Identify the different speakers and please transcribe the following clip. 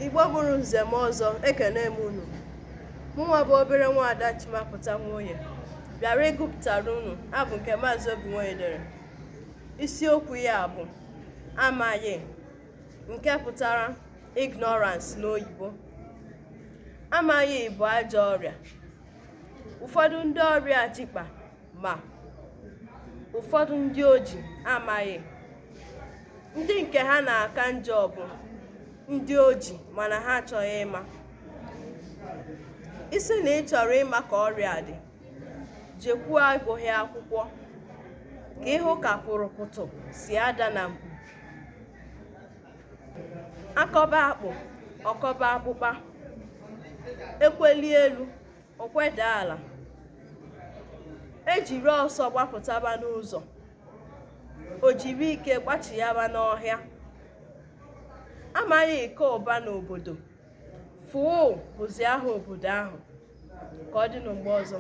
Speaker 1: Igbo bụrụ nze m ọzọ, ekene m unu. Mụnwa bụ obere nwaada Chimapụta Nwoye bịara ịgụpụtara unu abụ nke Maazị Obinwoye dere. Isiokwu ya bụ amaghị, nke pụtara ignorance n'oyibo. Amaghị bụ ajọ ọrịa. Ụfọdụ ndị ọrịa jikpa ma ụfọdụ ndị oji amaghị. Ndị nke ha na-aka njọ bụ ndị oji mana ha achọghị ịma. Isi na ị chọrọ ịma ka ọrịa dị, jekwuo agụghị akwụkwọ ka ịhụ ka pụrụpụtụ si ada na mkpu. Akọba akpụ ọkọba akpụkpa, ekweli elu okweda ala. Ejiri ọsọ gbapụtaba n'ụzọ, o jiri ike gbachiyaba n'ọhịa. Amaghị ike ụba n'obodo, fụụ bụzi aha obodo ahụ. Ka ọ dị na mgbe ọzọ.